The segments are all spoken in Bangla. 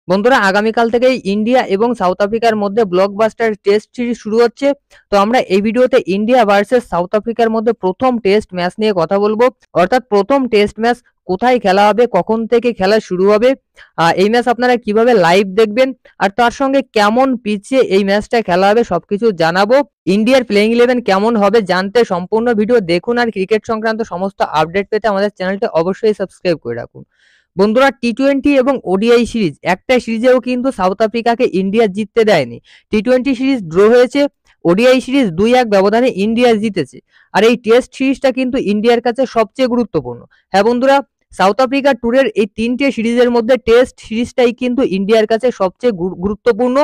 বন্ধুরা আগামীকাল থেকেই ইন্ডিয়া এবং সাউথ আফ্রিকার মধ্যে ব্লকবাস্টার টেস্ট সিরিজ শুরু হচ্ছে। তো আমরা এই ভিডিওতে ইন্ডিয়া ভার্সেস সাউথ আফ্রিকার মধ্যে প্রথম টেস্ট ম্যাচ নিয়ে কথা বলবো। অর্থাৎ প্রথম টেস্ট ম্যাচ কোথায় খেলা হবে, কখন থেকে খেলা শুরু হবে, এই ম্যাচ আপনারা কিভাবে লাইভ দেখবেন, আর তার সঙ্গে কেমন পিচে এই ম্যাচটা খেলা হবে সবকিছু জানাবো। ইন্ডিয়ার প্লেইং 11 কেমন হবে জানতে সম্পূর্ণ ভিডিও দেখুন, আর ক্রিকেট সংক্রান্ত সমস্ত আপডেট পেতে আমাদের চ্যানেলটি অবশ্যই সাবস্ক্রাইব করে রাখুন। বন্ধুরা টি-20 এবং ওডিআই সিরিজ একটা সিরিজেও কিন্তু সাউথ আফ্রিকাকে ইন্ডিয়া জিততে দেয়নি। টি-20 সিরিজ ড্র হয়েছে, ওডিআই সিরিজ 2-1 ব্যবধানে ইন্ডিয়া জিতেছে। আর এই টেস্ট সিরিজটা কিন্তু ইন্ডিয়ার কাছে সবচেয়ে গুরুত্বপূর্ণ। হ্যাঁ বন্ধুরা, সাউথ আফ্রিকা ট্যুরের এই 3টে সিরিজের মধ্যে টেস্ট সিরিজটাই কিন্তু ইন্ডিয়ার কাছে সবচেয়ে গুরুত্বপূর্ণ।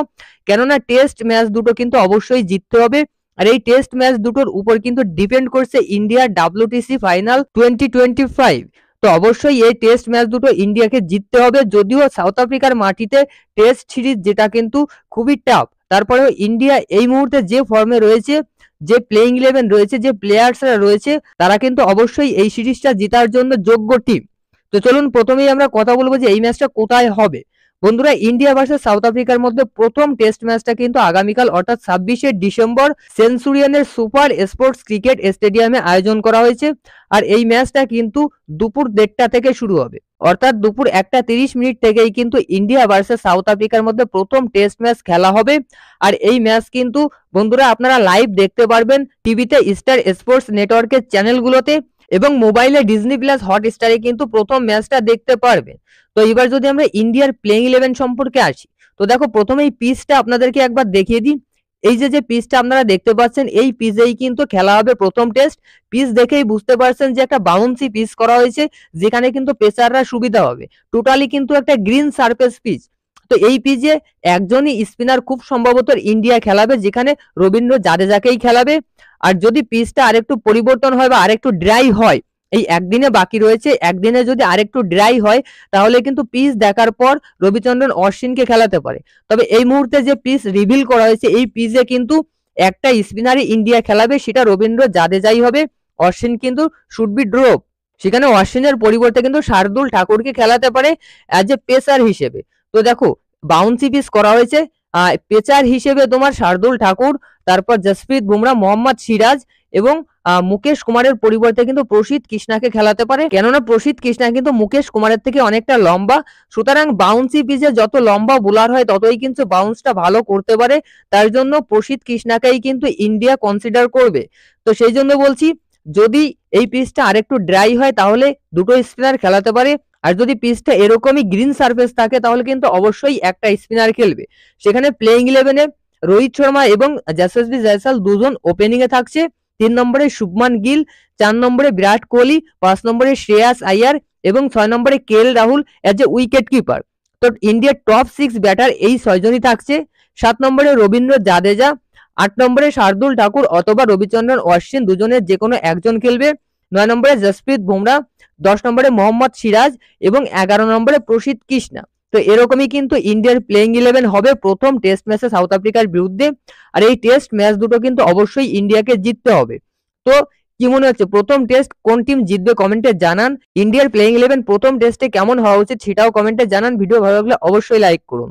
কেননা টেস্ট ম্যাচ দুটো কিন্তু অবশ্যই জিততে হবে। আর এই টেস্ট ম্যাচ দুটোর উপর কিন্তু ডিপেন্ড করছে ইন্ডিয়ার WTC ফাইনাল 2025। তো অবশ্যই এই টেস্ট ম্যাচ দুটো ইন্ডিয়াকে জিততে হবে। যদিও সাউথ আফ্রিকার মাটিতে টেস্ট সিরিজ জেতা কিন্তু খুবই টাফ, তারপরেও ইন্ডিয়া এই মুহূর্তে যে ফর্মে রয়েছে, যে প্লেইং 11 রয়েছে, যে প্লেয়ার্সরা রয়েছে, তারা কিন্তু অবশ্যই এই সিরিজটা জেতার জন্য যোগ্য টিম। তো চলুন প্রথমেই আমরা কথা বলবো যে এই ম্যাচটা কোথায় হবে। বন্ধুরা ইন্ডিয়া ভার্সেস সাউথ আফ্রিকার মধ্যে প্রথম টেস্ট ম্যাচটা কিন্তু আগামীকাল অর্থাৎ 26শে ডিসেম্বর সেঞ্চুরিয়ানের সুপার স্পোর্টস ক্রিকেট স্টেডিয়ামে আয়োজন করা হয়েছে। আর এই ম্যাচটা কিন্তু দুপুর 1:30টা থেকে শুরু হবে, অর্থাৎ দুপুর 1:30 থেকেই কিন্তু ইন্ডিয়া ভার্সেস সাউথ আফ্রিকার মধ্যে প্রথম টেস্ট ম্যাচ খেলা হবে। আর এই ম্যাচ কিন্তু বন্ধুরা আপনারা লাইভ দেখতে পারবেন টিভিতে, স্টার স্পোর্টস নেটওয়ার্কের চ্যানেলগুলোতে, এবং মোবাইলে ডিজনি প্লাস হটস্টারে কিন্তু প্রথম ম্যাচটা দেখতে পারবেন। তো এবার যদি আমরা ইন্ডিয়ার প্লেইং 11 সম্পর্কে আসি, তো দেখো প্রথমেই পিচটা আপনাদেরকে একবার দেখিয়ে দিই। এই যে পিচটা আপনারা দেখতে পাচ্ছেন, এই পিচেই কিন্তু খেলা হবে প্রথম টেস্ট। পিচ দেখেই বুঝতে পারছেন যে একটা বাউন্সি পিচ করা হয়েছে, যেখানে কিন্তু পেসাররা সুবিধা হবে। টোটালি কিন্তু একটা গ্রিন সারফেস পিচ। তো এই পিচে একজনই স্পিনার খুব সম্ভবত ইন্ডিয়া খেলাবে, যেখানে রবীন্দ্র জাদেজাকেই খেলাবে। আর যদি পিচটা আরেকটু পরিবর্তন হয় বা আরেকটু ড্রাই হয়, এই একদিনে বাকি রয়েছে, একদিনে যদি আরেকটু ড্রাই হয় তাহলে কিন্তু পিচ দেখার পর রবিচন্দ্রন অশ্বিনকে খেলাতে পারে। তবে এই মুহূর্তে যে পিচ রিভিল করা হয়েছে, এই পিচে কিন্তু একটা স্পিনারই ইন্ডিয়া খেলাবে, সেটা রবীন্দ্র জাদেজাই হবে। অশ্বিন কিন্তু শুড বি ড্রপ। সেখানে অশ্বিনের পরিবর্তে কিন্তু শার্দুল ঠাকুরকে খেলাতে পারে অ্যাজ এ পেসার হিসেবে। তো দেখো বাউন্সি পিচ করা হয়েছে, পেসার হিসেবে তোমার শার্দুল ঠাকুর, তারপর জসপ্রীত বুমরা, মোহাম্মদ সিরাজ এবং মুকেশ কুমারের পরিবর্তে কিন্তু প্রসিদ্ধ কৃষ্ণাকে খেলাতে পারে। কেননা প্রসিদ্ধ কৃষ্ণা কিন্তু মুকেশ কুমারের থেকে অনেকটা লম্বা, সুতরাং বাউন্সি পিচে যত লম্বা বোলার হয় ততই কিন্তু বাউন্সটা ভালো করতে পারে। তার জন্য প্রসিদ্ধ কৃষ্ণাকেই কিন্তু ইন্ডিয়া কনসিডার করবে। তো সেই জন্য বলছি, যদি এই পিচটা আরেকটু ড্রাই হয় তাহলে দুটো স্পিনার খেলাতে পারে। আর যদি পিচটা এরকমই গ্রিন সারফেস থাকে তাহলে কিন্তু অবশ্যই একটা স্পিনার খেলবে। সেখানে প্লেইং 11-এ রোহিত শর্মা এবং যশস্বী জয়সওয়াল দুজন ওপেনিং এ থাকছে। 3 নম্বরে শুভমান গিল, 4 নম্বরে বিরাট কোহলি, 5 নম্বরে শ্রেয়াস আইয়ার এবং 6 নম্বরে KL Rahul as a wicket keeper. তো ইন্ডিয়ার টপ 6 ব্যাটার এই 6 জনই থাকছে। 7 নম্বরে রবীন্দ্র জাদেজা, 8 নম্বরে শার্দুল ঠাকুর অথবা রবিচন্দ্রন অশ্বিন, দুজনের যে কোনো একজন খেলবে। 9 নম্বরে জসপ্রীত বুমরা, 10 নম্বরে মোহাম্মদ সিরাজ এবং 11 নম্বরে প্রসিদ্ধ কৃষ্ণা। তো এরকমই কিন্তু ইন্ডিয়ার প্লেইং 11 হবে প্রথম টেস্ট ম্যাচে সাউথ আফ্রিকার বিরুদ্ধে। আর এই টেস্ট ম্যাচ দুটো কিন্তু অবশ্যই ইন্ডিয়াকে জিততে হবে। তো কি মনে হচ্ছে প্রথম টেস্ট কোন টিম জিতবে কমেন্টে জানান। ইন্ডিয়ার প্লেইং 11 প্রথম টেস্টে কেমন হওয়া উচিত সেটাও কমেন্টে জানান। ভিডিও ভালো লাগলে অবশ্যই লাইক করুন।